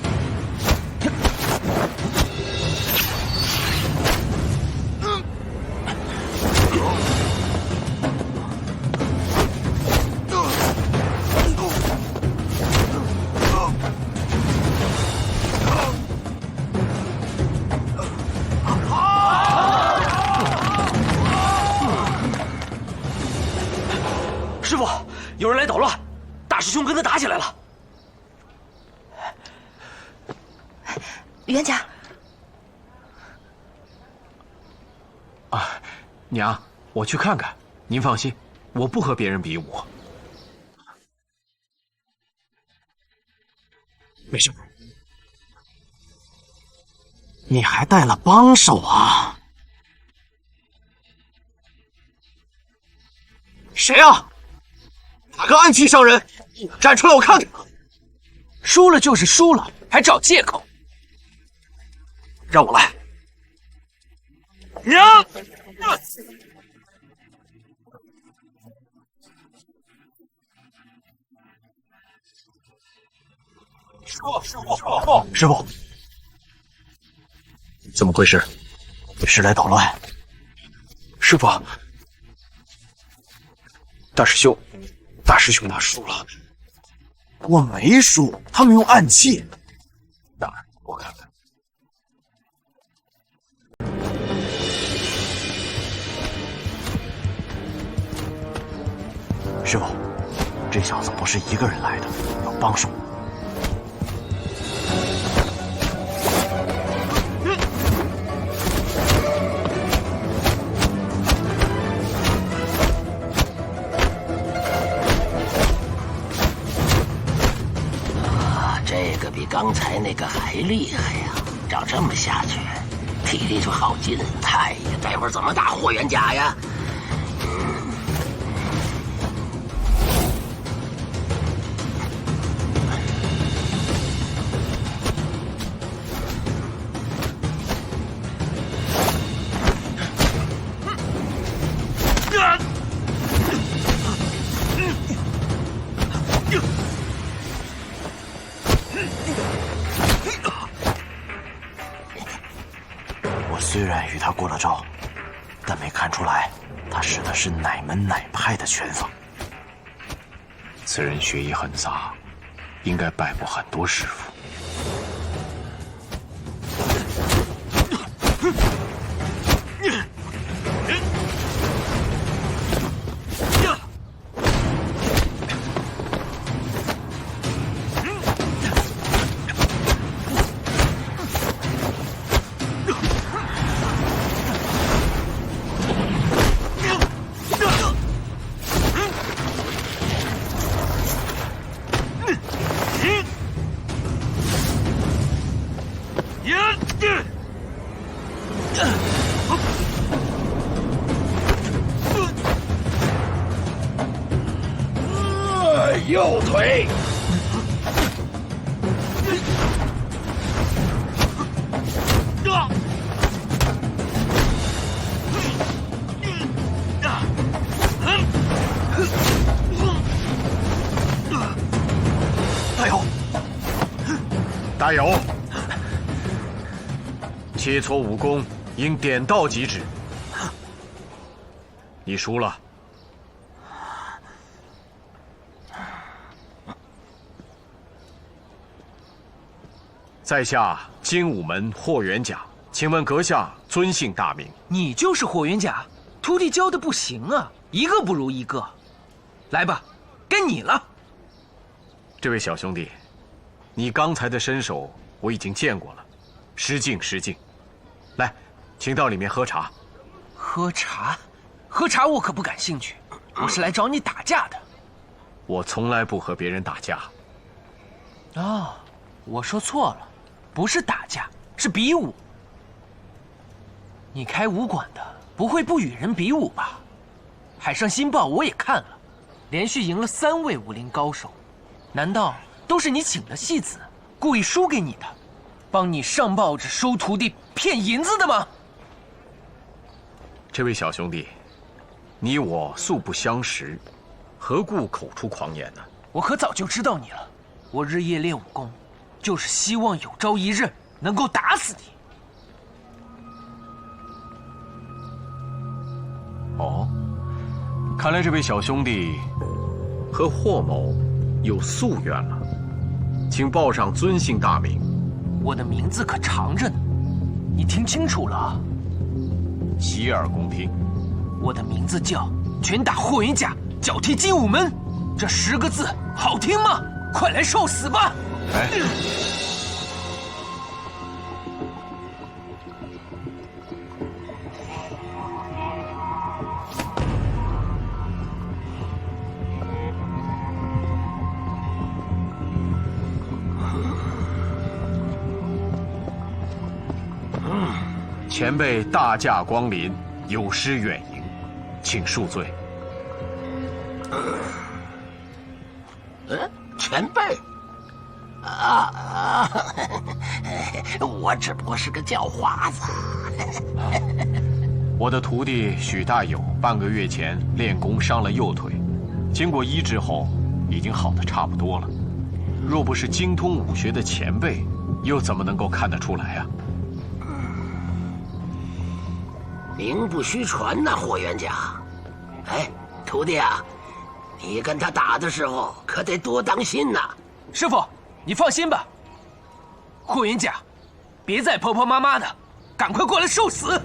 师傅，有人来捣乱，大师兄跟他打起来了。元甲，啊，娘，我去看看。您放心，我不和别人比武。没事。你还带了帮手啊？谁啊？哪个暗器伤人？站出来，我看看。输了就是输了，还找借口。让我来。娘！师傅，怎么回事？是来捣乱？师傅，大师兄他输了。我没输，他们用暗器。哪儿？我看看。师傅，这小子不是一个人来的，有帮手。这个比刚才那个还厉害呀！照这么下去，体力就耗尽了。哎呀，待会儿怎么打霍元甲呀？我虽然与他过了招，但没看出来他使的是哪门哪派的拳法。此人学艺很杂，应该拜过很多师傅。右腿。大友，大友，切磋武功应点到即止。你输了。在下精武门霍元甲，请问阁下尊姓大名？你就是霍元甲，徒弟教的不行啊，一个不如一个。来吧，该你了。这位小兄弟，你刚才的身手我已经见过了，失敬失敬。来，请到里面喝茶。喝茶？喝茶我可不感兴趣，我是来找你打架的。我从来不和别人打架。哦，我说错了，不是打架，是比武。你开武馆的，不会不与人比武吧？海上新报我也看了，连续赢了3位武林高手，难道都是你请的戏子，故意输给你的，帮你上报纸收徒弟骗银子的吗？这位小兄弟，你我素不相识，何故口出狂言呢？我可早就知道你了，我日夜练武功，就是希望有朝一日能够打死你。哦，看来这位小兄弟和霍某有夙愿了，请报上尊姓大名。我的名字可长着呢，你听清楚了啊！洗耳恭听。我的名字叫拳打霍元甲，脚踢精武门，这10个字好听吗？快来受死吧！哎。前辈大驾光临，有失远迎，请恕罪。前辈，我只不过是个叫花子。我的徒弟许大友半个月前练功伤了右腿，经过医治后，已经好得差不多了。若不是精通武学的前辈，又怎么能够看得出来啊？名不虚传呐，霍元甲。哎，徒弟啊，你跟他打的时候可得多当心呐。师傅，你放心吧。霍元甲，别再婆婆妈妈的，赶快过来受死！